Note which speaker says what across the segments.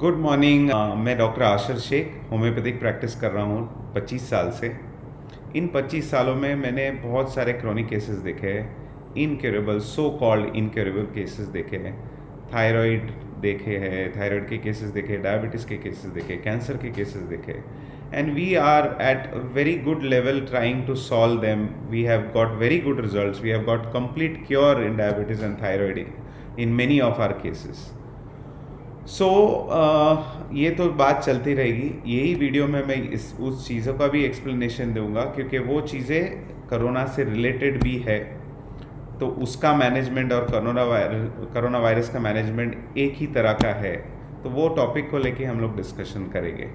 Speaker 1: Good morning. मैं doctor Ashar Sheikh homeopathic practice कर रहा हूँ 25 साल से। इन 25 सालों में मैंने बहुत सारे क्रोनिक केसेस देखे हैं, incurable so called incurable cases देखे हैं। थायराइड देखे हैं, थायराइड के केसेस देखे, डायबिटीज़ के केसेस देखे, कैंसर के केसेस देखे, and we are at very good level trying to solve them. We have got very good results, we have got complete cure in diabetes and thyroid in many of our cases. So ये तो बात चलती रहेगी। यही video में मैं उस चीज़ों का भी एक्सप्लेनेशन दूंगा, क्योंकि वो चीज़ें कोरोना से रिलेटेड भी है। तो उसका मैनेजमेंट और कोरोना वायरस का मैनेजमेंट एक ही तरह का है, तो वो टॉपिक को लेके हम लोग डिस्कशन करेंगे।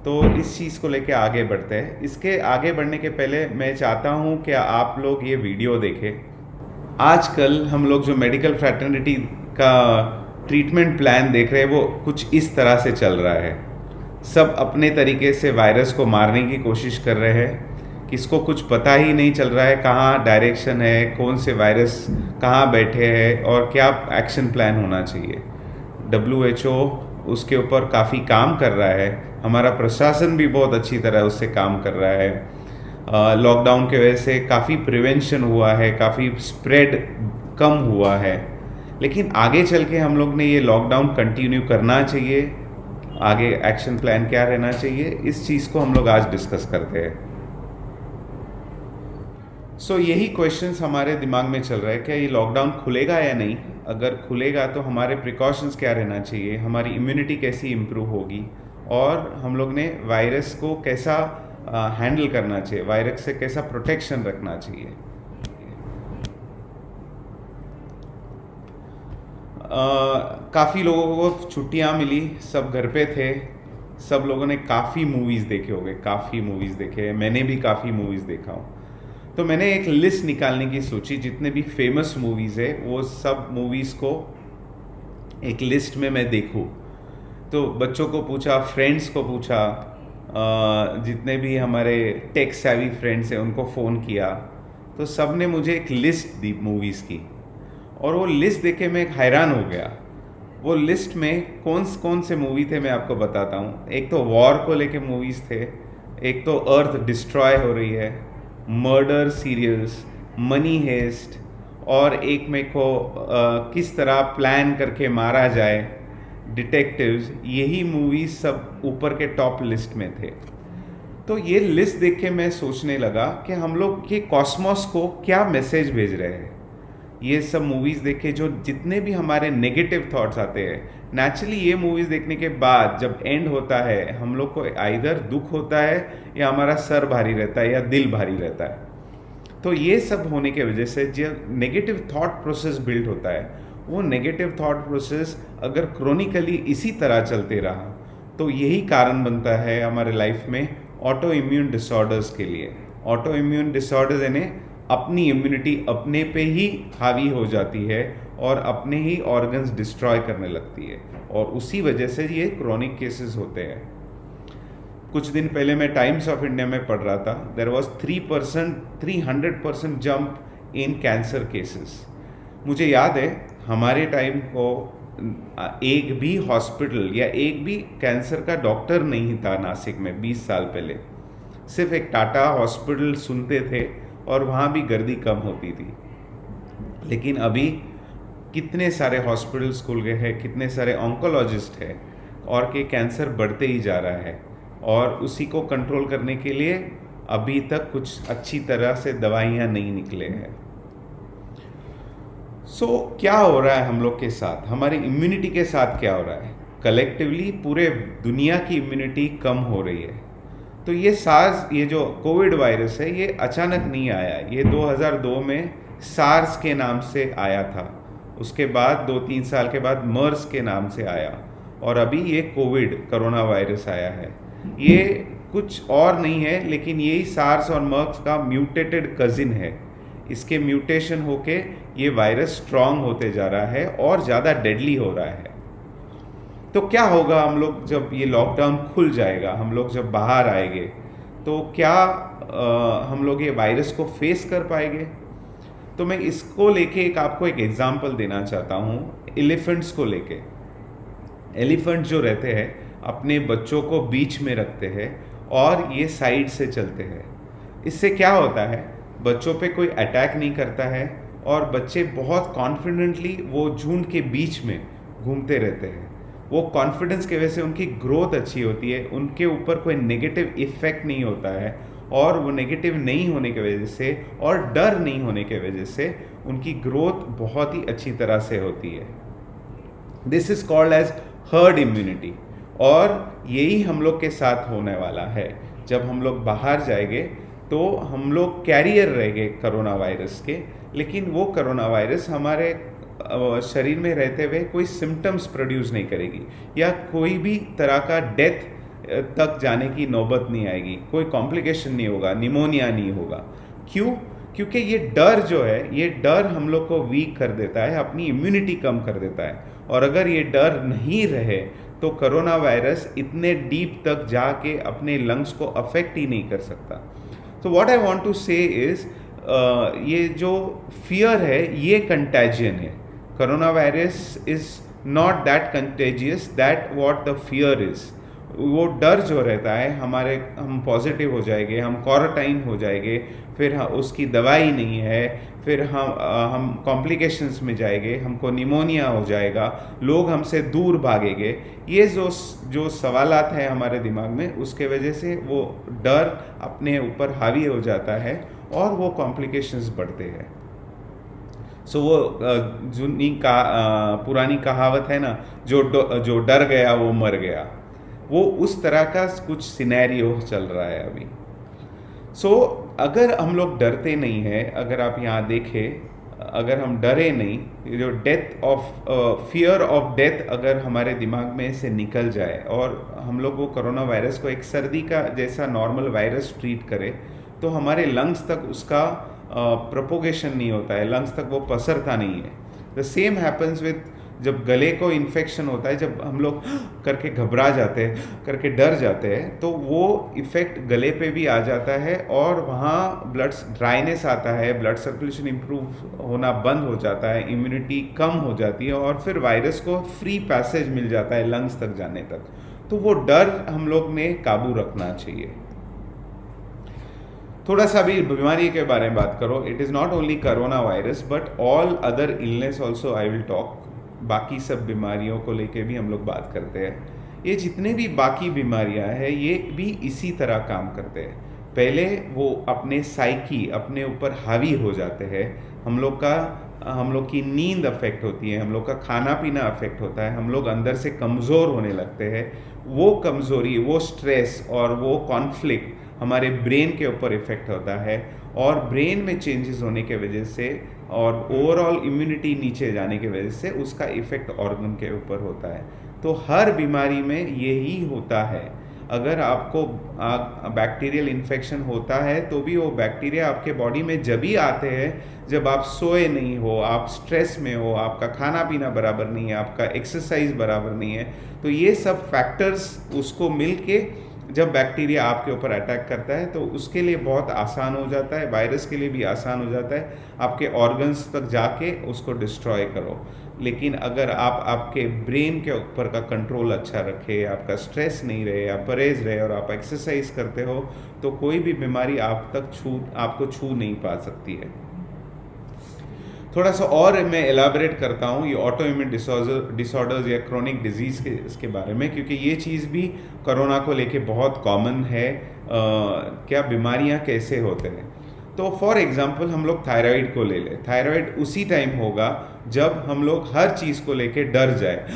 Speaker 1: तो इस चीज़ को लेके आगे बढ़ते हैं। इसके आगे बढ़ने के पहले मैं चाहता हूँ कि आप लोग ये वीडियो देखें। आजकल हम लोग जो मेडिकल फ्रैटर्निटी का ट्रीटमेंट प्लान देख रहे हैं वो कुछ इस तरह से चल रहा है। सब अपने तरीके से वायरस को मारने की कोशिश कर रहे हैं। किसको कुछ पता ही नहीं चल रहा है कहाँ डायरेक्शन है, कौन से वायरस कहाँ बैठे हैं और क्या एक्शन प्लान होना चाहिए। WHO उसके ऊपर काफ़ी काम कर रहा है, हमारा प्रशासन भी बहुत अच्छी तरह उससे काम कर रहा है। लॉकडाउन की वजह से काफ़ी प्रिवेंशन हुआ है, काफ़ी स्प्रेड कम हुआ है। लेकिन आगे चल के हम लोग ने ये लॉकडाउन कंटिन्यू करना चाहिए, आगे एक्शन प्लान क्या रहना चाहिए, इस चीज़ को हम लोग आज डिस्कस करते हैं। सो यही क्वेश्चंस हमारे दिमाग में चल रहा है, क्या ये लॉकडाउन खुलेगा या नहीं। अगर खुलेगा तो हमारे प्रिकॉशंस क्या रहना चाहिए, हमारी इम्यूनिटी कैसी इम्प्रूव होगी, और हम लोग ने वायरस को कैसा हैंडल करना चाहिए, वायरस से कैसा प्रोटेक्शन रखना चाहिए। काफ़ी लोगों को छुट्टियां मिली, सब घर पे थे, सब लोगों ने काफ़ी मूवीज़ देखे होंगे, काफ़ी मूवीज़ देखे, मैंने भी काफ़ी मूवीज़ देखा हूँ। तो मैंने एक लिस्ट निकालने की सोची, जितने भी फेमस मूवीज़ है वो सब मूवीज़ को एक लिस्ट में मैं देखूँ। तो बच्चों को पूछा, फ्रेंड्स को पूछा, जितने भी हमारे टेक सैवी फ्रेंड्स हैं उनको फ़ोन किया, तो सब ने मुझे एक लिस्ट दी मूवीज़ की। और वो लिस्ट देख के मैं हैरान हो गया। वो लिस्ट में कौन से मूवी थे मैं आपको बताता हूँ। एक तो वॉर को लेके मूवीज़ थे, एक तो अर्थ डिस्ट्रॉय हो रही है, मर्डर सीरियल्स, मनी हेस्ट, और एक में को किस तरह प्लान करके मारा जाए, डिटेक्टिव्स। यही मूवीज़ सब ऊपर के टॉप लिस्ट में थे। तो ये लिस्ट देख के मैं सोचने लगा कि हम लोग के कॉस्मोस को क्या मैसेज भेज रहे हैं। ये सब मूवीज़ देखे, जो जितने भी हमारे नेगेटिव थॉट्स आते हैं, नेचुरली ये मूवीज़ देखने के बाद जब एंड होता है हम लोग को आइदर दुख होता है या हमारा सर भारी रहता है या दिल भारी रहता है। तो ये सब होने के वजह से जो नेगेटिव थॉट प्रोसेस बिल्ड होता है, वो नेगेटिव थॉट प्रोसेस अगर क्रोनिकली इसी तरह चलते रहा तो यही कारण बनता है हमारे लाइफ में ऑटो इम्यून डिसऑर्डर्स के लिए। ऑटो इम्यून डिसऑर्डर्स यानी अपनी इम्यूनिटी अपने पे ही हावी हो जाती है और अपने ही ऑर्गन्स डिस्ट्रॉय करने लगती है, और उसी वजह से ये क्रोनिक केसेस होते हैं। कुछ दिन पहले मैं टाइम्स ऑफ इंडिया में पढ़ रहा था, there was 300% jump in cancer cases. मुझे याद है हमारे टाइम को एक भी हॉस्पिटल या एक भी कैंसर का डॉक्टर नहीं था नासिक में 20 साल पहले। सिर्फ एक टाटा हॉस्पिटल सुनते थे और वहाँ भी गर्दी कम होती थी। लेकिन अभी कितने सारे हॉस्पिटल्स खुल गए हैं, कितने सारे ऑन्कोलॉजिस्ट हैं, और के कैंसर बढ़ते ही जा रहा है, और उसी को कंट्रोल करने के लिए अभी तक कुछ अच्छी तरह से दवाइयाँ नहीं निकले हैं। सो क्या हो रहा है हम लोग के साथ, हमारी इम्यूनिटी के साथ क्या हो रहा है। कलेक्टिवली पूरे दुनिया की इम्यूनिटी कम हो रही है। तो ये जो कोविड वायरस है, ये अचानक नहीं आया। ये 2002 में सार्स के नाम से आया था, उसके बाद 2-3 साल के बाद मर्स के नाम से आया, और अभी ये कोविड कोरोना वायरस आया है। ये कुछ और नहीं है, लेकिन यही सार्स और मर्स का म्यूटेटेड कजिन है। इसके म्यूटेशन होके ये वायरस स्ट्रांग होते जा रहा है और ज़्यादा डेडली हो रहा है। तो क्या होगा हम लोग जब ये लॉकडाउन खुल जाएगा, हम लोग जब बाहर आएंगे, तो क्या हम लोग ये वायरस को फेस कर पाएंगे। तो मैं इसको लेके आपको एक एग्जांपल देना चाहता हूँ, एलिफेंट्स को लेके। एलिफेंट जो रहते हैं अपने बच्चों को बीच में रखते हैं और ये साइड से चलते हैं। इससे क्या होता है, बच्चों पे कोई अटैक नहीं करता है और बच्चे बहुत कॉन्फिडेंटली वो झुंड के बीच में घूमते रहते हैं। वो कॉन्फिडेंस की वजह से उनकी ग्रोथ अच्छी होती है, उनके ऊपर कोई नेगेटिव इफेक्ट नहीं होता है, और वो नेगेटिव नहीं होने की वजह से और डर नहीं होने की वजह से उनकी ग्रोथ बहुत ही अच्छी तरह से होती है। This is called as herd immunity, और यही हम लोग के साथ होने वाला है। जब हम लोग बाहर जाएंगे तो हम लोग कैरियर रहेंगे कोरोना वायरस के, लेकिन वो कोरोना वायरस हमारे शरीर में रहते हुए कोई सिम्टम्स प्रोड्यूस नहीं करेगी या कोई भी तरह का डेथ तक जाने की नौबत नहीं आएगी, कोई कॉम्प्लिकेशन नहीं होगा, निमोनिया नहीं होगा। क्यों? क्योंकि ये डर जो है, ये डर हम लोग को वीक कर देता है, अपनी इम्यूनिटी कम कर देता है। और अगर ये डर नहीं रहे तो कोरोना वायरस इतने डीप तक जाके अपने लंग्स को अफेक्ट ही नहीं कर सकता। तो व्हाट आई वांट टू से इज, ये जो फियर है ये कंटेजियन है। Corona virus is not that contagious that what the fear is. वो डर जो रहता है हमारे, हम पॉजिटिव हो जाएंगे, हम क्वारंटाइन हो जाएंगे, फिर उसकी दवाई नहीं है, फिर हम कॉम्प्लिकेशंस में जाएंगे, हमको निमोनिया हो जाएगा, लोग हमसे दूर भागेंगे। ये जो सवालात हैं हमारे दिमाग में, उसके वजह से वो डर अपने ऊपर हावी हो जाता है और वो कॉम्प्लिकेशंस बढ़ते हैं। सो वो पुरानी कहावत है ना, जो डर गया वो मर गया, वो उस तरह का कुछ सिनेरियो चल रहा है अभी। सो अगर हम लोग डरते नहीं हैं, अगर आप यहाँ देखें, अगर हम डरे नहीं, जो फियर ऑफ डेथ अगर हमारे दिमाग में से निकल जाए और हम लोग वो कोरोना वायरस को एक सर्दी का जैसा नॉर्मल वायरस ट्रीट करें, तो हमारे लंग्स तक उसका प्रोपोगेशन नहीं होता है, लंग्स तक वो पसरता नहीं है। द सेम हैपन्स विथ, जब गले को इन्फेक्शन होता है, जब हम लोग करके घबरा जाते हैं, करके डर जाते हैं, तो वो इफ़ेक्ट गले पे भी आ जाता है और वहाँ ब्लड ड्राइनेस आता है, ब्लड सर्कुलेशन इम्प्रूव होना बंद हो जाता है, इम्यूनिटी कम हो जाती है और फिर वायरस को फ्री पैसेज मिल जाता है लंग्स तक जाने तक। तो वो डर हम लोग ने काबू रखना चाहिए। थोड़ा सा भी बीमारी के बारे में बात करो। It is not only corona virus but all other illness also I will talk. बाकी सब बीमारियों को लेके भी हम लोग बात करते हैं। ये जितने भी बाकी बीमारियां हैं ये भी इसी तरह काम करते हैं। पहले वो अपने साइकी, अपने ऊपर हावी हो जाते हैं। हम लोग की नींद अफेक्ट होती है, हम लोग का खाना पीना अफेक्ट होता है, हम लोग अंदर से कमज़ोर होने लगते हैं। वो कमज़ोरी, वो स्ट्रेस और वो कॉन्फ्लिक्ट हमारे ब्रेन के ऊपर इफ़ेक्ट होता है और ब्रेन में चेंजेस होने के वजह से और ओवरऑल इम्यूनिटी नीचे जाने की वजह से उसका इफ़ेक्ट ऑर्गन के ऊपर होता है। तो हर बीमारी में यही होता है। अगर आपको बैक्टीरियल इन्फेक्शन होता है तो भी वो बैक्टीरिया आपके बॉडी में जब ही आते हैं जब आप सोए नहीं हो, आप स्ट्रेस में हो, आपका खाना पीना बराबर नहीं है, आपका एक्सरसाइज बराबर नहीं है। तो ये सब फैक्टर्स उसको मिल के जब बैक्टीरिया आपके ऊपर अटैक करता है तो उसके लिए बहुत आसान हो जाता है, वायरस के लिए भी आसान हो जाता है आपके ऑर्गन्स तक जाके उसको डिस्ट्रॉय करो। लेकिन अगर आप आपके ब्रेन के ऊपर का कंट्रोल अच्छा रखे, आपका स्ट्रेस नहीं रहे, आप परहेज रहे और आप एक्सरसाइज करते हो तो कोई भी बीमारी आपको छू नहीं पा सकती है। थोड़ा सा और मैं एलाबरेट करता हूँ ये ऑटो इम्यून डिसऑर्डर्स या क्रोनिक डिजीज़ के इसके बारे में, क्योंकि ये चीज़ भी कोरोना को लेके बहुत कॉमन है। क्या बीमारियाँ कैसे होते हैं, तो फॉर एग्जांपल हम लोग थायराइड को ले लें। थायराइड उसी टाइम होगा जब हम लोग हर चीज़ को लेके डर जाए,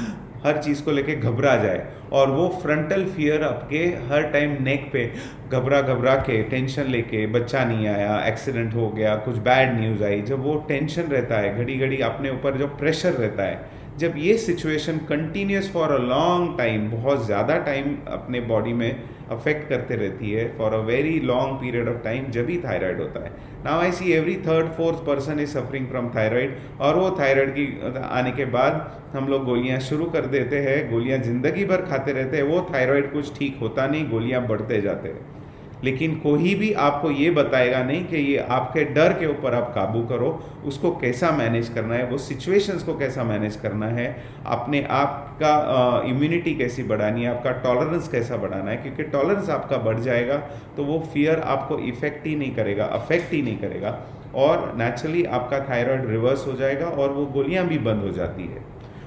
Speaker 1: हर चीज़ को लेके घबरा जाए और वो फ्रंटल फियर आपके हर टाइम नेक पे घबरा के टेंशन लेके, बच्चा नहीं आया, एक्सीडेंट हो गया, कुछ बैड न्यूज़ आई, जब वो टेंशन रहता है, घड़ी घड़ी अपने ऊपर जो प्रेशर रहता है, जब ये situation continuous for a long time, बहुत ज़्यादा टाइम अपने बॉडी में अफेक्ट करते रहती है for a very long period of time, जब ही थायराइड होता है। Now I see every third fourth person is suffering from thyroid, और वो थायराइड की आने के बाद हम लोग गोलियां शुरू कर देते हैं, गोलियां ज़िंदगी भर खाते रहते हैं। वो थायराइड कुछ ठीक होता नहीं, गोलियां बढ़ते जाते हैं। लेकिन कोई भी आपको ये बताएगा नहीं कि ये आपके डर के ऊपर आप काबू करो, उसको कैसा मैनेज करना है, वो सिचुएशंस को कैसा मैनेज करना है, अपने आप का इम्यूनिटी कैसी बढ़ानी है, आपका टॉलरेंस कैसा बढ़ाना है, क्योंकि टॉलरेंस आपका बढ़ जाएगा तो वो फियर आपको अफेक्ट ही नहीं करेगा और नेचुरली आपका थायराइड रिवर्स हो जाएगा और वो गोलियां भी बंद हो जाती है.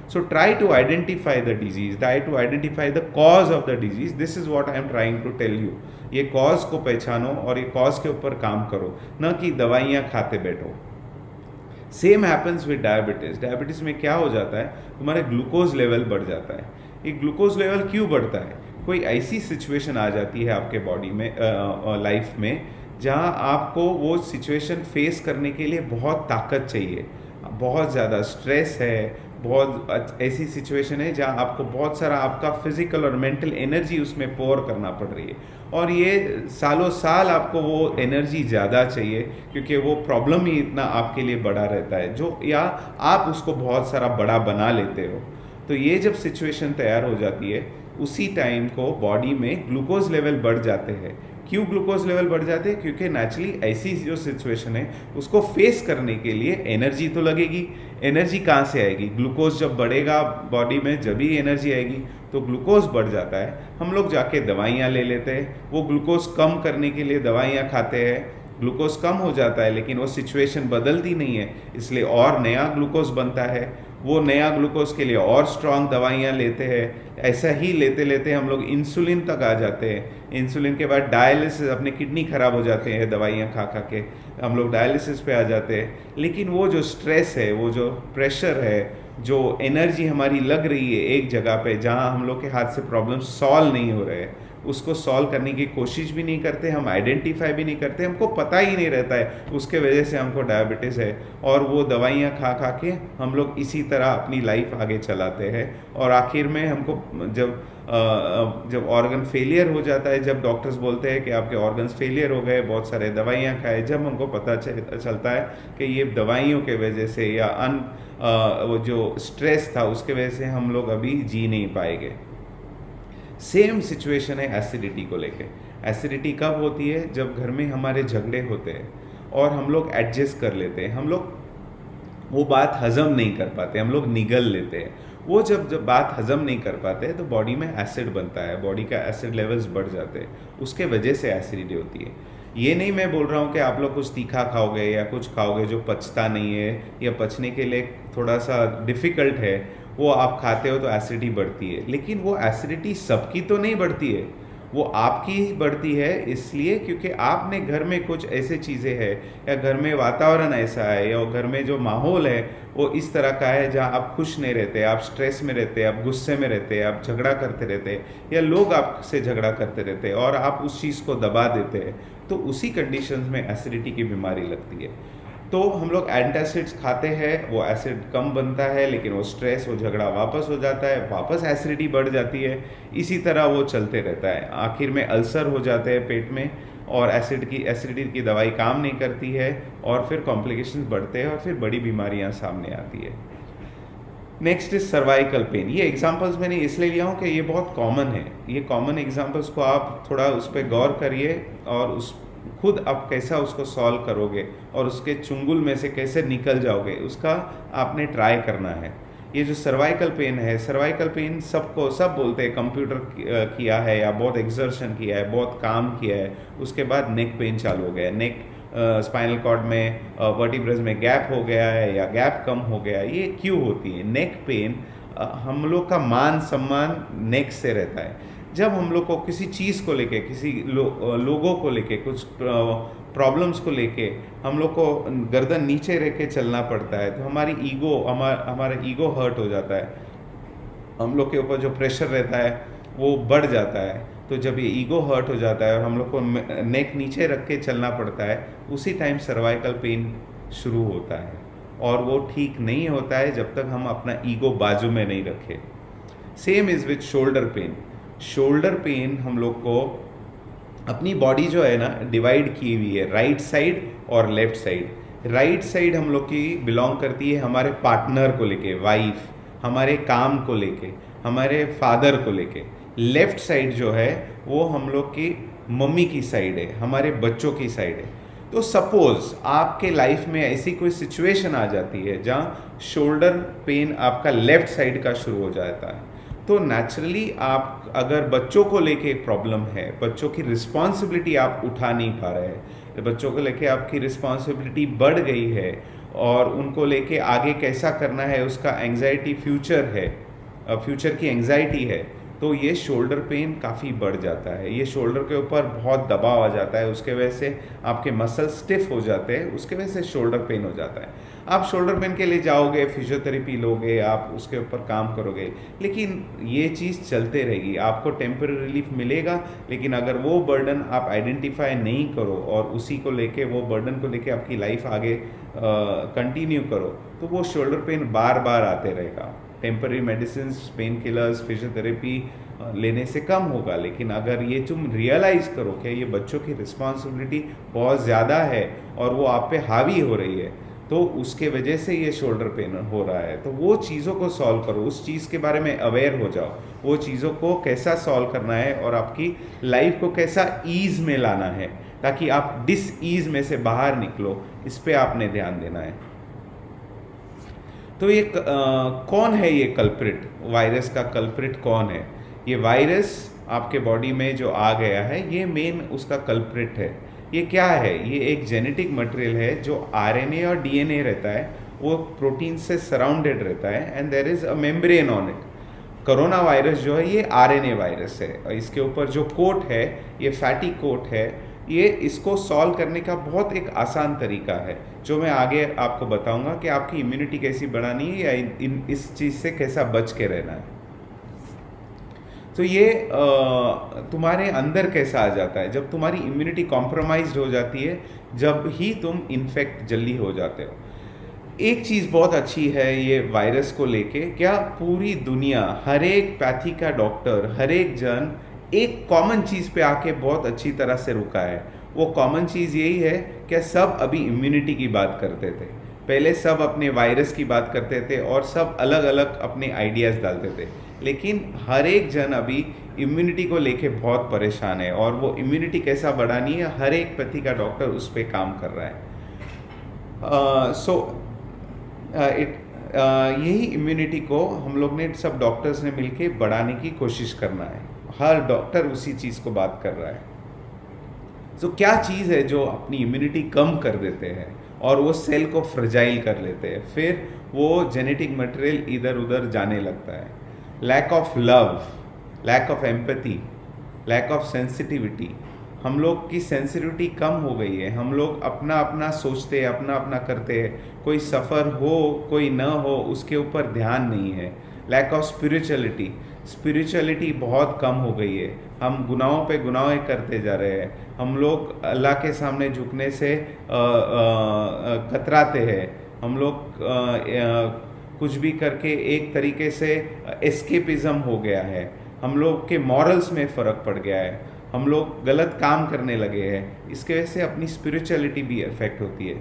Speaker 1: So try to identify the disease, try to identify the cause of the disease. This is what I am trying to tell you. ये cause को पहचानो और ये cause के ऊपर काम करो, न कि दवाइयाँ खाते बैठो. Same happens with diabetes. Diabetes में क्या हो जाता है, तुम्हारा ग्लूकोज लेवल बढ़ जाता है. ये ग्लूकोज लेवल क्यों बढ़ता है? कोई ऐसी सिचुएशन आ जाती है आपके बॉडी में, लाइफ में, जहाँ आपको वो सिचुएशन फेस करने के लिए बहुत ताकत चाहिए, बहुत ज़्यादा स्ट्रेस है, बहुत ऐसी सिचुएशन है जहाँ आपको बहुत सारा आपका फिजिकल और मेंटल एनर्जी उसमें पोर करना पड़ रही है और ये सालों साल आपको वो एनर्जी ज़्यादा चाहिए क्योंकि वो प्रॉब्लम ही इतना आपके लिए बड़ा रहता है जो, या आप उसको बहुत सारा बड़ा बना लेते हो. तो ये जब सिचुएशन तैयार हो जाती है उसी टाइम को बॉडी में ग्लूकोज लेवल बढ़ जाते हैं. क्यों ग्लूकोज लेवल बढ़ जाते हैं? क्योंकि नेचुरली ऐसी जो सिचुएशन है उसको फेस करने के लिए एनर्जी तो लगेगी. एनर्जी कहाँ से आएगी? ग्लूकोज जब बढ़ेगा बॉडी में जब ही एनर्जी आएगी. तो ग्लूकोज बढ़ जाता है, हम लोग जाके दवाइयाँ ले लेते हैं, वो ग्लूकोज कम करने के लिए दवाइयाँ खाते हैं. ग्लूकोज कम हो जाता है लेकिन वो सिचुएशन बदलती नहीं है, इसलिए और नया ग्लूकोज बनता है. वो नया ग्लूकोज के लिए और स्ट्रांग दवाइयाँ लेते हैं. ऐसा ही लेते लेते हम लोग इंसुलिन तक आ जाते हैं. इंसुलिन के बाद डायलिसिस, अपने किडनी खराब हो जाते हैं दवाइयाँ खा खा के, हम लोग डायलिसिस पे आ जाते हैं. लेकिन वो जो स्ट्रेस है, वो जो प्रेशर है, जो एनर्जी हमारी लग रही है एक जगह पे जहाँ हम लोग के हाथ से प्रॉब्लम सॉल्व नहीं हो रहे हैं, उसको सॉल्व करने की कोशिश भी नहीं करते, हम आइडेंटिफाई भी नहीं करते, हमको पता ही नहीं रहता है उसके वजह से हमको डायबिटीज़ है. और वो दवाइयाँ खा खा के हम लोग इसी तरह अपनी लाइफ आगे चलाते हैं और आखिर में हमको जब ऑर्गन फेलियर हो जाता है, जब डॉक्टर्स बोलते हैं कि आपके ऑर्गन्स फेलियर हो गए, बहुत सारे दवाइयाँ खाए, जब हमको पता चलता है कि ये दवाइयों के वजह से या वो जो स्ट्रेस था उसके वजह से हम लोग अभी जी नहीं पाएंगे. सेम सिचुएशन है एसिडिटी को लेके. एसिडिटी कब होती है? जब घर में हमारे झगड़े होते हैं और हम लोग एडजस्ट कर लेते हैं, हम लोग वो बात हजम नहीं कर पाते, हम लोग निगल लेते हैं. वो जब बात हजम नहीं कर पाते तो बॉडी में एसिड बनता है, बॉडी का एसिड लेवल्स बढ़ जाते हैं, उसके वजह से एसिडिटी होती है. ये नहीं मैं बोल रहा हूँ कि आप लोग कुछ तीखा खाओगे या कुछ खाओगे जो पचता नहीं है या पचने के लिए थोड़ा सा डिफ़िकल्ट है, वो आप खाते हो तो एसिडिटी बढ़ती है. लेकिन वो एसिडिटी सबकी तो नहीं बढ़ती है, वो आपकी ही बढ़ती है इसलिए क्योंकि आपने घर में कुछ ऐसे चीज़ें हैं या घर में वातावरण ऐसा है या घर में जो माहौल है वो इस तरह का है जहाँ आप खुश नहीं रहते, आप स्ट्रेस में रहते, आप गुस्से में रहते, आप झगड़ा करते रहते या लोग आपसे झगड़ा करते रहते और आप उस चीज़ को दबा देते हैं, तो उसी कंडीशंस में एसिडिटी की बीमारी लगती है. तो हम लोग एंटासिड्स खाते हैं, वो एसिड कम बनता है लेकिन वो स्ट्रेस, वो झगड़ा वापस हो जाता है, वापस एसिडिटी बढ़ जाती है. इसी तरह वो चलते रहता है. आखिर में अल्सर हो जाते हैं पेट में और एसिडिटी की दवाई काम नहीं करती है और फिर कॉम्प्लिकेशंस बढ़ते हैं और फिर बड़ी बीमारियां सामने आती है. Next is cervical pain. ये एग्जांपल्स मैंने इसलिए लिया हूँ कि ये बहुत कॉमन है. ये कॉमन एग्जांपल्स को आप थोड़ा उस पर गौर करिए और उस खुद आप कैसा उसको सॉल्व करोगे और उसके चुंगल में से कैसे निकल जाओगे उसका आपने ट्राई करना है. ये जो सर्वाइकल पेन है, सर्वाइकल पेन सब बोलते हैं कंप्यूटर किया है या बहुत एक्सर्शन किया है, बहुत काम किया है, उसके बाद नेक पेन चालू हो गया. नेक स्पाइनल कॉर्ड में वर्टिब्रस में गैप हो गया है या गैप कम हो गया. ये क्यों होती है नेक पेन? हम लोग का मान सम्मान नेक से रहता है. जब हम लोग को किसी चीज़ को लेके, किसी लोगों को लेके, कुछ प्रॉब्लम्स को लेके हम लोग को गर्दन नीचे रख के चलना पड़ता है तो हमारी हमारा ईगो हर्ट हो जाता है. हम लोग के ऊपर जो प्रेशर रहता है वो बढ़ जाता है. तो जब ये ईगो हर्ट हो जाता है और हम लोग को नेक नीचे रख के चलना पड़ता है, उसी टाइम सर्वाइकल पेन शुरू होता है और वो ठीक नहीं होता है जब तक हम अपना ईगो बाजू में नहीं रखें. Same is with shoulder pain. Shoulder pain हम लोग को अपनी बॉडी जो है ना डिवाइड की हुई है, राइट साइड और लेफ्ट साइड. राइट साइड हम लोग की बिलोंग करती है हमारे पार्टनर को लेके, वाइफ, हमारे काम को लेके, हमारे फादर को लेके. लेफ्ट साइड जो है वो हम लोग की मम्मी की साइड है, हमारे बच्चों की साइड है। तो सपोज आपके लाइफ में ऐसी कोई सिचुएशन आ जाती है जहाँ शोल्डर पेन आपका लेफ्ट साइड का शुरू हो जाता है, तो नेचुरली आप अगर बच्चों को लेके प्रॉब्लम है, बच्चों की रिस्पॉन्सिबिलिटी आप उठा नहीं पा रहे हैं, बच्चों को लेके आपकी रिस्पॉन्सिबिलिटी बढ़ गई है और उनको लेके आगे कैसा करना है उसका एंग्जाइटी फ्यूचर है, फ्यूचर की एंग्जाइटी है, तो ये शोल्डर पेन काफ़ी बढ़ जाता है। ये शोल्डर के ऊपर बहुत दबाव आ जाता है, उसके वजह से आपके मसल स्टिफ हो जाते हैं, उसके वजह से शोल्डर पेन हो जाता है। आप शोल्डर पेन के लिए जाओगे, फिजियोथेरेपी लोगे, आप उसके ऊपर काम करोगे, लेकिन ये चीज़ चलते रहेगी। आपको टेम्पररी रिलीफ मिलेगा, लेकिन अगर वो बर्डन आप आइडेंटिफाई नहीं करो और उसी को लेके, वो बर्डन को लेके आपकी लाइफ आगे कंटिन्यू करो, तो वो शोल्डर पेन बार बार आते रहेगा। Temporary medicine, pain killers, physiotherapy लेने से कम होगा, लेकिन अगर ये तुम रियलाइज़ करो कि ये बच्चों की रिस्पॉन्सिबिलिटी बहुत ज़्यादा है और वो आप पे हावी हो रही है, तो उसके वजह से ये शोल्डर पेन हो रहा है, तो वो चीज़ों को सॉल्व करो, उस चीज़ के बारे में अवेयर हो जाओ, वो चीज़ों को कैसा सॉल्व करना है और आपकी लाइफ को कैसा ईज़ में लाना है, ताकि आप डिस ईज़ में से बाहर निकलो, इस पर आपने ध्यान देना है। तो ये कौन है ये कल्प्रिट, वायरस का कल्प्रिट कौन है? ये वायरस आपके बॉडी में जो आ गया है, ये मेन उसका कल्प्रिट है। ये क्या है? ये एक जेनेटिक मटेरियल है जो आरएनए और डीएनए रहता है, वो प्रोटीन से सराउंडेड रहता है and there is a membrane on it. Corona virus जो है ये आरएनए वायरस है और इसके ऊपर जो कोट है ये फैटी कोट है। ये इसको सॉल्व करने का बहुत एक आसान तरीका है जो मैं आगे आपको बताऊंगा कि आपकी इम्यूनिटी कैसी बढ़ानी है या इस चीज़ से कैसा बच के रहना है। तो ये तुम्हारे अंदर कैसा आ जाता है? जब तुम्हारी इम्यूनिटी कॉम्प्रोमाइज्ड हो जाती है, जब ही तुम इन्फेक्ट जल्दी हो जाते हो। एक चीज़ बहुत अच्छी है ये वायरस को लेके, क्या पूरी दुनिया, हर एक पैथी का डॉक्टर, हर एक जन एक कॉमन चीज़ पे आके बहुत अच्छी तरह से रुका है। वो कॉमन चीज़ यही है कि सब अभी इम्यूनिटी की बात करते थे। पहले सब अपने वायरस की बात करते थे और सब अलग अलग अपने आइडियाज़ डालते थे, लेकिन हर एक जन अभी इम्यूनिटी को लेके बहुत परेशान है और वो इम्यूनिटी कैसा बढ़ानी है, हर एक पैथी का डॉक्टर उस पर काम कर रहा है। यही इम्यूनिटी को हम लोग ने, सब डॉक्टर्स ने मिलके बढ़ाने की कोशिश करना है। हर डॉक्टर उसी चीज़ को बात कर रहा है। तो क्या चीज़ है जो अपनी इम्यूनिटी कम कर देते हैं और वो सेल को फ्रजाइल कर लेते हैं, फिर वो जेनेटिक मटेरियल इधर उधर जाने लगता है। Lack of love, lack of empathy, lack of sensitivity. हम लोग की सेंसिटिविटी कम हो गई है, हम लोग अपना अपना सोचते हैं, अपना अपना करते हैं, कोई सफ़र हो कोई न हो उसके ऊपर ध्यान नहीं है। लैक ऑफ स्पिरिचुअलिटी, स्पिरिचुअलिटी बहुत कम हो गई है, हम गुनाहों पे गुनाह करते जा रहे हैं। हम लोग अल्लाह के सामने झुकने से कतराते हैं। हम लोग कुछ भी करके एक तरीके से एस्केपिज्म हो गया है। हम लोग के मॉरल्स में फ़र्क पड़ गया है, हम लोग गलत काम करने लगे हैं। इसके वजह से अपनी स्पिरिचुअलिटी भी अफेक्ट होती है।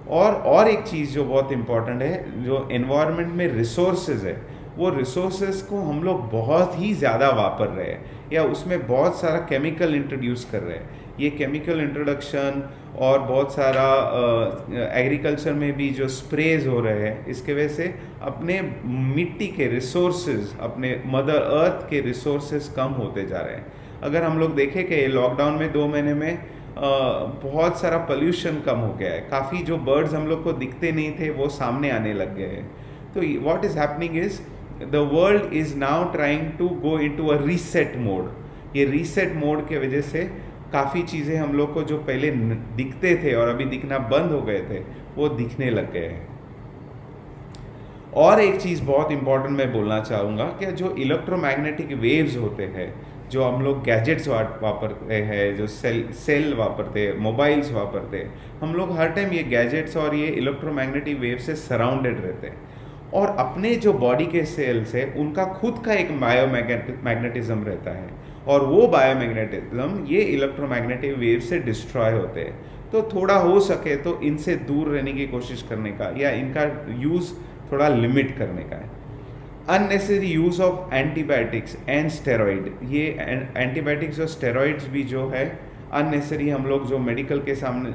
Speaker 1: और एक चीज़ जो बहुत इम्पॉर्टेंट है, जो एनवायरनमेंट में रिसोर्सेज है, वो रिसोर्सेज को हम लोग बहुत ही ज़्यादा वापर रहे हैं या उसमें बहुत सारा केमिकल इंट्रोड्यूस कर रहे हैं। ये केमिकल इंट्रोडक्शन और बहुत सारा एग्रीकल्चर में भी जो स्प्रेज हो रहे हैं, इसके वजह से अपने मिट्टी के रिसोर्सेज, अपने मदर अर्थ के रिसोर्सेज कम होते जा रहे हैं। अगर हम लोग देखें कि लॉकडाउन में 2 महीने में बहुत सारा पोल्यूशन कम हो गया है, काफ़ी जो बर्ड्स हम लोग को दिखते नहीं थे वो सामने आने लग गए हैं। तो what is happening is the world is now trying to go into a reset mode. ये रीसेट मोड के वजह से काफ़ी चीज़ें हम लोग को जो पहले दिखते थे और अभी दिखना बंद हो गए थे, वो दिखने लग गए हैं। और एक चीज़ बहुत इंपॉर्टेंट मैं बोलना चाहूँगा कि जो इलेक्ट्रोमैग्नेटिक वेव्स होते हैं, जो हम लोग गैजेट्स वापरते हैं, जो सेल वापरते हैं, मोबाइल्स वापरते हैं, हम लोग हर टाइम ये गैजेट्स और ये इलेक्ट्रोमैग्नेटिक वेव से सराउंडेड रहते हैं। और अपने जो बॉडी के सेल्स है उनका खुद का एक बायोमैग्नेटिज्म रहता है और वो बायोमैग्नेटिज्म ये इलेक्ट्रोमैग्नेटिक वेव से डिस्ट्रॉय होते हैं। तो थोड़ा हो सके तो इनसे दूर रहने की कोशिश करने का या इनका यूज़ थोड़ा लिमिट करने का है। Unnecessary use of antibiotics and steroid, ये एंटीबायोटिक्स और स्टेरॉइड्स भी जो है अननेसेसरी हम लोग जो मेडिकल के सामने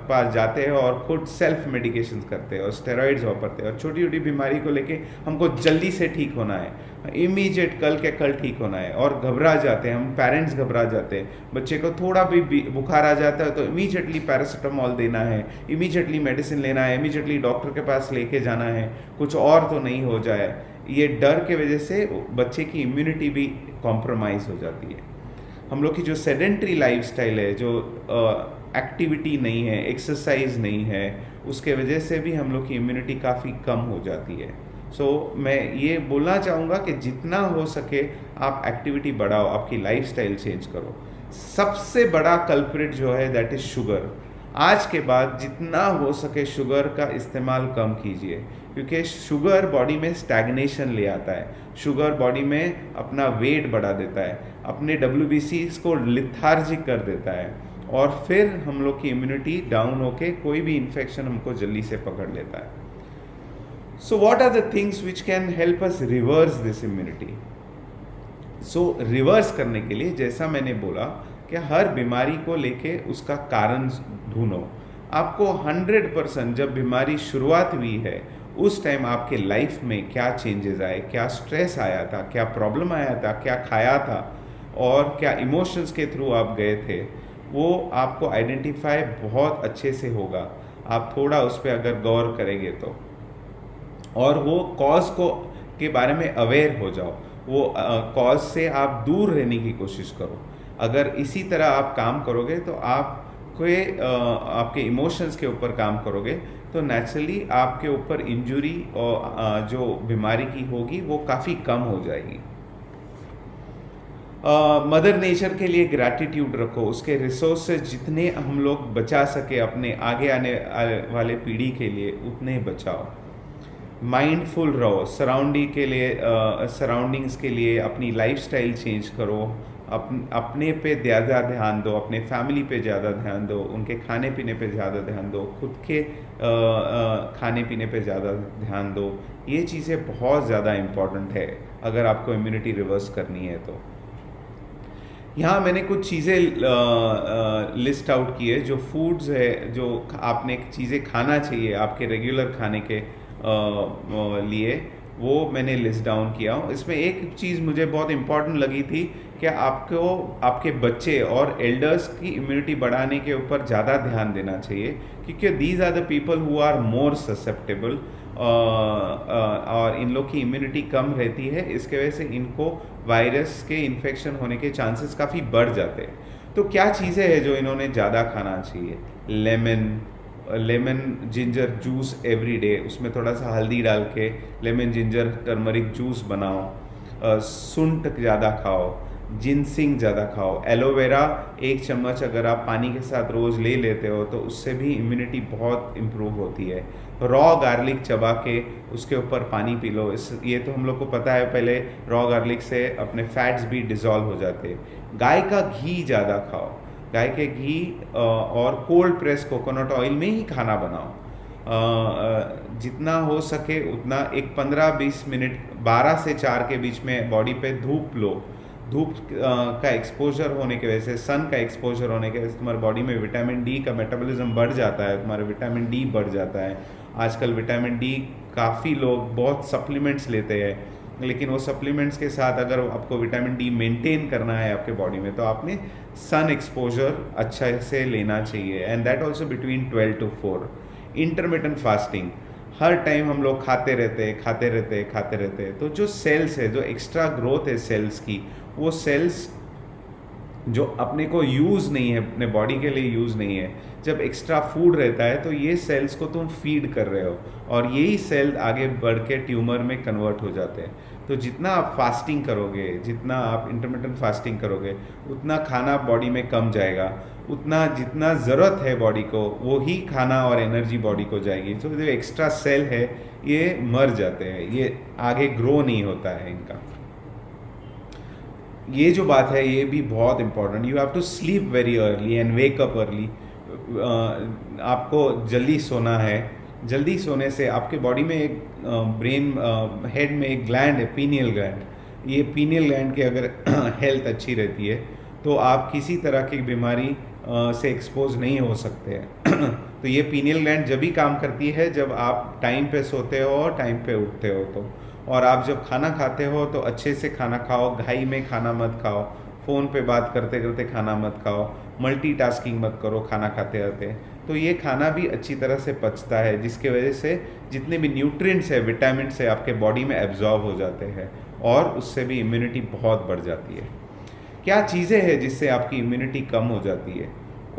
Speaker 1: पास जाते हैं और खुद सेल्फ मेडिकेशन करते हैं और स्टेरॉइड्स वापरते हैं और छोटी छोटी बीमारी को लेके हमको जल्दी से ठीक होना है, इमीडिएट कल के कल ठीक होना है, और घबरा जाते हैं हम, पेरेंट्स घबरा जाते हैं। बच्चे को थोड़ा भी बुखार आ जाता है तो इमीडिएटली पैरासीटामोल देना है, इमीडिएटली मेडिसिन लेना है, इमीडिएटली डॉक्टर के पास लेके जाना है, कुछ और तो नहीं हो जाए। ये डर के वजह से बच्चे की इम्यूनिटी भी कॉम्प्रोमाइज़ हो जाती है। हम लोग की जो सेडेंट्री लाइफस्टाइल है, जो एक्टिविटी नहीं है, एक्सरसाइज नहीं है, उसके वजह से भी हम लोग की इम्यूनिटी काफ़ी कम हो जाती है। सो मैं ये बोलना चाहूँगा कि जितना हो सके आप एक्टिविटी बढ़ाओ, आपकी लाइफस्टाइल चेंज करो। सबसे बड़ा कल्प्रिट जो है दैट इज़ शुगर। आज के बाद जितना हो सके शुगर का इस्तेमाल कम कीजिए, क्योंकि शुगर बॉडी में स्टैग्नेशन ले आता है, शुगर बॉडी में अपना वेट बढ़ा देता है, अपने WBCs को लिथार्जिक कर देता है, और फिर हम लोग की इम्यूनिटी डाउन होके कोई भी इन्फेक्शन हमको जल्दी से पकड़ लेता है। So what are the things which can help us reverse this immunity? So reverse करने के लिए, जैसा मैंने बोला कि हर बीमारी को लेके उसका कारण ढूंढो। आपको 100% जब बीमारी शुरुआत हुई है उस टाइम आपके लाइफ में क्या चेंजेस आए, क्या स्ट्रेस आया था, क्या प्रॉब्लम आया था, क्या खाया था, और क्या इमोशंस के थ्रू आप गए थे, वो आपको आइडेंटिफाई बहुत अच्छे से होगा। आप थोड़ा उस पर अगर गौर करेंगे तो, और वो कॉज को के बारे में अवेयर हो जाओ, वो कॉज से आप दूर रहने की कोशिश करो। अगर इसी तरह आप काम करोगे तो आपके इमोशंस के ऊपर काम करोगे तो नेचुरली आपके ऊपर इंजरी और जो बीमारी की होगी वो काफ़ी कम हो जाएगी। मदर नेचर के लिए ग्रैटिट्यूड रखो, उसके रिसोर्सेज जितने हम लोग बचा सके अपने आगे आने वाले पीढ़ी के लिए उतने बचाओ। माइंडफुल रहो, सराउंडिंग्स के लिए अपनी लाइफस्टाइल चेंज करो, अपने पे ज़्यादा ध्यान दो, अपने फैमिली पे ज़्यादा ध्यान दो, उनके खाने पीने पे ज़्यादा ध्यान दो, खुद के खाने पीने पे ज़्यादा ध्यान दो। ये चीज़ें बहुत ज़्यादा इम्पॉर्टेंट है अगर आपको इम्यूनिटी रिवर्स करनी है तो। यहाँ मैंने कुछ चीज़ें लिस्ट आउट की है, जो फूड्स है जो आपने चीज़ें खाना चाहिए आपके रेगुलर खाने के लिए, वो मैंने लिस्ट डाउन किया हूँ। इसमें एक चीज़ मुझे बहुत इम्पॉर्टेंट लगी थी कि आपको आपके बच्चे और एल्डर्स की इम्यूनिटी बढ़ाने के ऊपर ज़्यादा ध्यान देना चाहिए, क्योंकि these are the people who are more susceptible, और इन लोग की इम्यूनिटी कम रहती है, इसके वजह से इनको वायरस के इन्फेक्शन होने के चांसेस काफ़ी बढ़ जाते हैं। तो क्या चीज़ें हैं जो इन्होंने ज़्यादा खाना चाहिए? Lemon ginger juice every day, उसमें थोड़ा सा हल्दी डाल के लेमन जिंजर टर्मरिक जूस बनाओ। सुंठ ज़्यादा खाओ, जिनसिंग ज़्यादा खाओ, एलोवेरा 1 चम्मच अगर आप पानी के साथ रोज़ ले लेते हो तो उससे भी इम्यूनिटी बहुत इम्प्रूव होती है। रॉ गार्लिक चबा के उसके ऊपर पानी पी लो, ये तो हम लोग को पता है, पहले रॉ गार्लिक से अपने फैट्स भी डिज़ोल्व हो जाते हैं। गाय का घी ज़्यादा खाओ, गाय के घी और कोल्ड प्रेस कोकोनट ऑयल में ही खाना बनाओ। जितना हो सके उतना एक 15-20 मिनट 12 से 4 के बीच में बॉडी पे धूप लो। धूप का एक्सपोजर होने की वजह से, सन का एक्सपोजर होने की वजह से तुम्हारे बॉडी में विटामिन डी का मेटाबॉलिज्म बढ़ जाता है, तुम्हारा विटामिन डी बढ़ जाता है। आजकल विटामिन डी काफ़ी लोग बहुत सप्लीमेंट्स लेते हैं, लेकिन वो सप्लीमेंट्स के साथ अगर आपको विटामिन डी मेंटेन करना है आपके बॉडी में तो आपने सन एक्सपोजर अच्छा से लेना चाहिए, and that also between 12 to 4। Intermittent fasting, her time हम लोग खाते रहते, तो जो सेल्स है, जो एक्स्ट्रा ग्रोथ है सेल्स की, वो सेल्स जो अपने को यूज़ नहीं है, अपने बॉडी के लिए यूज़ नहीं है, जब एक्स्ट्रा फूड रहता है तो ये सेल्स को तुम फीड कर रहे हो, और यही सेल आगे बढ़ के ट्यूमर में कन्वर्ट हो जाते हैं। तो जितना आप फास्टिंग करोगे, जितना आप इंटरमिटेंट फास्टिंग करोगे, उतना खाना बॉडी में कम जाएगा, उतना जितना ज़रूरत है बॉडी को वो ही खाना और एनर्जी बॉडी को जाएगी। तो जो एक्स्ट्रा सेल है ये मर जाते हैं, ये आगे ग्रो नहीं होता है इनका। ये जो बात है ये भी बहुत important, you have to sleep very early and wake up early. आपको जल्दी सोना है, जल्दी सोने से आपके बॉडी में एक ब्रेन हेड में एक ग्लैंड है, पीनियल ग्लैंड। ये पीनियल ग्लैंड की अगर हेल्थ अच्छी रहती है तो आप किसी तरह की बीमारी से एक्सपोज नहीं हो सकते हैं। तो ये पीनियल ग्लैंड जब भी काम करती है जब आप टाइम पे सोते हो और टाइम पे उठते हो तो, और आप जब खाना खाते हो तो अच्छे से खाना खाओ, घाई में खाना मत खाओ, फ़ोन पे बात करते करते खाना मत खाओ, मल्टीटास्किंग मत करो खाना खाते खाते। तो ये खाना भी अच्छी तरह से पचता है, जिसके वजह से जितने भी न्यूट्रिएंट्स है, विटामिन्स है, आपके बॉडी में एब्जॉर्ब हो जाते हैं और उससे भी इम्यूनिटी बहुत बढ़ जाती है। क्या चीज़ें हैं जिससे आपकी इम्यूनिटी कम हो जाती है?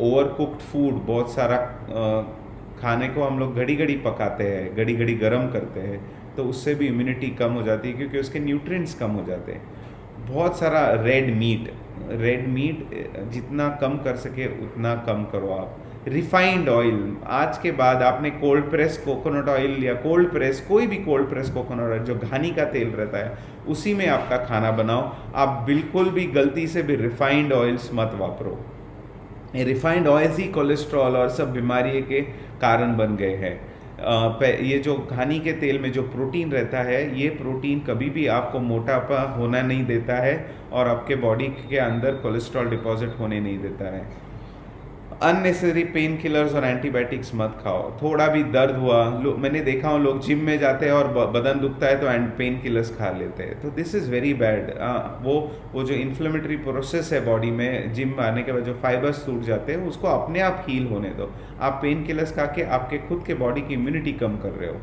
Speaker 1: ओवर कुक्ड फूड, बहुत सारा खाने को हम लोग घड़ी घड़ी पकाते हैं, घड़ी घड़ी गर्म करते हैं, तो उससे भी इम्यूनिटी कम हो जाती है क्योंकि उसके न्यूट्रिएंट्स कम हो जाते हैं। बहुत सारा रेड मीट जितना कम कर सके उतना कम करो आप। रिफाइंड ऑयल, आज के बाद आपने कोल्ड प्रेस कोकोनट ऑयल या कोल्ड प्रेस, कोई भी कोल्ड प्रेस कोकोनट ऑयल जो घानी का तेल रहता है, उसी में आपका खाना बनाओ। आप बिल्कुल भी गलती से भी रिफाइंड ऑयल्स मत वापरो। ये रिफाइंड ऑयल्स ही कोलेस्ट्रॉल और सब बीमारी के कारण बन गए हैं। ये जो घानी के तेल में जो प्रोटीन रहता है, ये प्रोटीन कभी भी आपको मोटापा होना नहीं देता है और आपके बॉडी के अंदर कोलेस्ट्रॉल डिपॉजिट होने नहीं देता है। अननेसेसरी पेन किलर्स और एंटीबायोटिक्स मत खाओ। थोड़ा भी दर्द हुआ, मैंने देखा हूँ लोग जिम में जाते हैं और बदन दुखता है तो पेन किलर्स खा लेते हैं, तो दिस इज़ वेरी बैड। वो जो इन्फ्लेमेटरी प्रोसेस है बॉडी में, जिम आने के बाद जो फाइबर्स टूट जाते हैं उसको अपने आप हील होने दो। आप पेन किलर्स खा के आपके खुद के बॉडी की इम्यूनिटी कम कर रहे हो।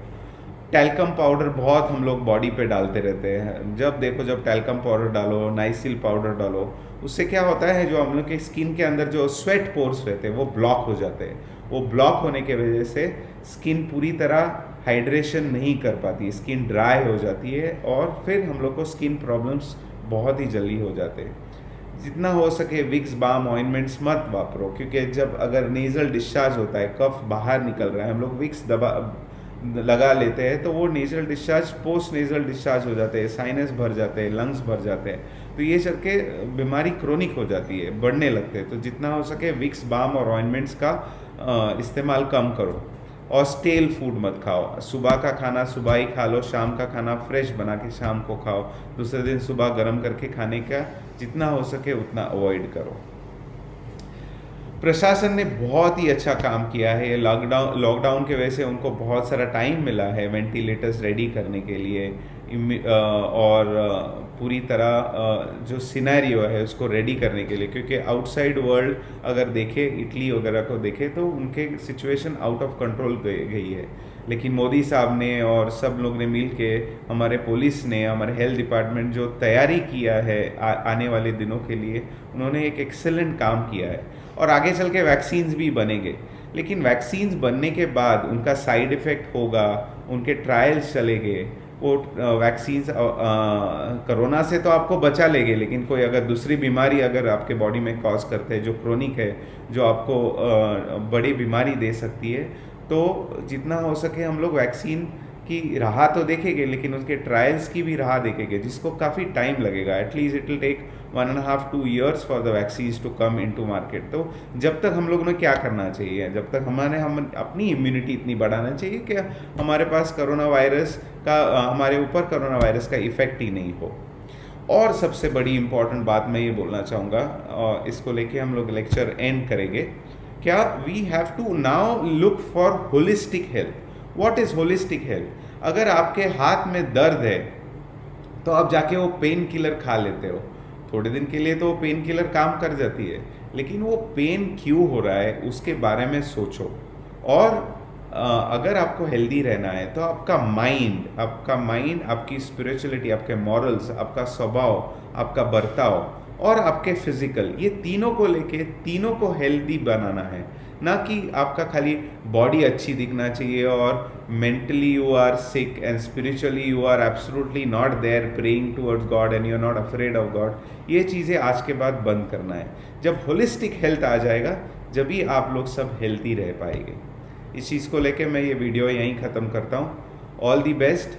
Speaker 1: टैल्कम पाउडर बहुत हम लोग बॉडी पे डालते रहते हैं, जब देखो जब टैल्कम पाउडर डालो, नाइसिल पाउडर डालो, उससे क्या होता है जो हम लोग के स्किन के अंदर जो स्वेट पोर्स रहते हैं वो ब्लॉक हो जाते हैं। वो ब्लॉक होने के वजह से स्किन पूरी तरह हाइड्रेशन नहीं कर पाती, स्किन ड्राई हो जाती है और फिर हम लोग को स्किन प्रॉब्लम्स बहुत ही जल्दी हो जाते हैं। जितना हो सके विक्स बाम ऑइंटमेंट्स मत वापरो, क्योंकि जब अगर नेज़ल डिस्चार्ज होता है, कफ बाहर निकल रहा है, हम लोग विक्स लगा लेते हैं तो वो nasal discharge post nasal discharge हो जाते हैं, साइनस भर जाते हैं, लंग्स भर जाते हैं, तो ये चल के बीमारी क्रोनिक हो जाती है, बढ़ने लगते हैं। तो जितना हो सके विक्स बाम और ऑइंटमेंट्स का इस्तेमाल कम करो। और स्टेल फूड मत खाओ। सुबह का खाना सुबह ही खा लो, शाम का खाना फ्रेश बना के शाम को खाओ, दूसरे दिन सुबह गर्म करके खाने का जितना हो सके उतना अवॉइड करो। प्रशासन ने बहुत ही अच्छा काम किया है। लॉकडाउन के वजह से उनको बहुत सारा टाइम मिला है वेंटिलेटर्स रेडी करने के लिए, और पूरी तरह जो सिनेरियो है उसको रेडी करने के लिए, क्योंकि आउटसाइड वर्ल्ड अगर देखे, इटली वगैरह को देखे तो उनके सिचुएशन आउट ऑफ कंट्रोल गई है। लेकिन मोदी साहब ने और सब लोग ने मिल के, हमारे पुलिस ने, हमारे हेल्थ डिपार्टमेंट जो तैयारी किया है आने वाले दिनों के लिए, उन्होंने एक एक्सेलेंट काम किया है। और आगे चल के वैक्सीन्स भी बनेंगे, लेकिन वैक्सीन्स बनने के बाद उनका साइड इफ़ेक्ट होगा, उनके ट्रायल्स चलेंगे। वो वैक्सीन्स कोरोना से तो आपको बचा लेंगे, लेकिन कोई अगर दूसरी बीमारी अगर आपके बॉडी में कॉज करते हैं जो क्रोनिक है, जो आपको बड़ी बीमारी दे सकती है, तो जितना हो सके हम लोग वैक्सीन की राह तो देखेंगे, लेकिन उसके ट्रायल्स की भी राह देखेंगे, जिसको काफ़ी टाइम लगेगा। At least it will take 1.5-2 years for the vaccines to come into market. तो जब तक हम लोगों ने क्या करना चाहिए, जब तक हम अपनी इम्यूनिटी इतनी बढ़ाना चाहिए कि हमारे पास कोरोना वायरस का हमारे ऊपर कोरोना वायरस का इफ़ेक्ट ही नहीं हो। और सबसे बड़ी इम्पॉर्टेंट बात मैं ये बोलना चाहूँगा, इसको लेके हम लोग लेक्चर एंड करेंगे। क्या we have to now look for holistic health. What is holistic health? अगर आपके हाथ में दर्द है तो आप जाके वो पेन किलर खा लेते हो, थोड़े दिन के लिए तो वो पेन किलर काम कर जाती है, लेकिन वो पेन क्यों हो रहा है उसके बारे में सोचो। और अगर आपको हेल्दी रहना है तो आपका माइंड, आपकी स्पिरिचुअलिटी, आपके मॉरल्स, आपका स्वभाव, आपका बर्ताव और आपके फिजिकल, ये तीनों को लेके तीनों को हेल्दी बनाना है। ना कि आपका खाली बॉडी अच्छी दिखना चाहिए और mentally you are sick and spiritually you are absolutely not there praying towards God and you are not afraid of God. ये चीज़ें आज के बाद बंद करना है। जब होलिस्टिक हेल्थ आ जाएगा, जब ही आप लोग सब हेल्दी रह पाएंगे। इस चीज़ को लेके मैं ये वीडियो यहीं ख़त्म करता हूँ। All the best,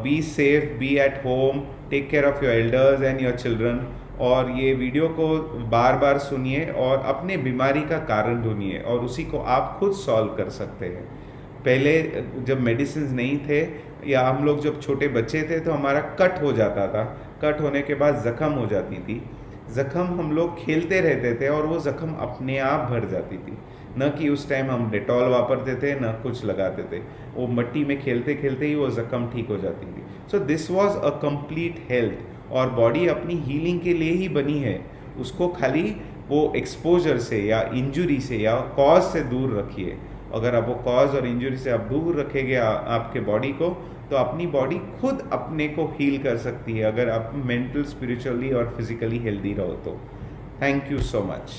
Speaker 1: be safe, be at home, take care of your elders and your children. और ये वीडियो को बार बार सुनिए और अपने बीमारी का कारण ढूंढिए और उसी को आप खुद सॉल्व कर सकते हैं। पहले जब मेडिसिन नहीं थे या हम लोग जब छोटे बच्चे थे तो हमारा कट हो जाता था, कट होने के बाद ज़ख़म हो जाती थी, ज़ख्म हम लोग खेलते रहते थे और वो ज़ख्म अपने आप भर जाती थी, न कि उस टाइम हम डेटॉल वापरते थे न कुछ लगाते थे, वो मिट्टी में खेलते खेलते ही वो ज़ख्म ठीक हो जाती थी। So this was a complete health, और बॉडी अपनी हीलिंग के लिए ही बनी है, उसको खाली वो एक्सपोजर से या इंजुरी से या कॉज से दूर रखिए। अगर आप वो कॉज और इंजुरी से आप दूर रखेंगे आपके बॉडी को, तो अपनी बॉडी खुद अपने को हील कर सकती है, अगर आप मेंटल, स्पिरिचुअली और फिजिकली हेल्दी रहो तो। Thank you so much.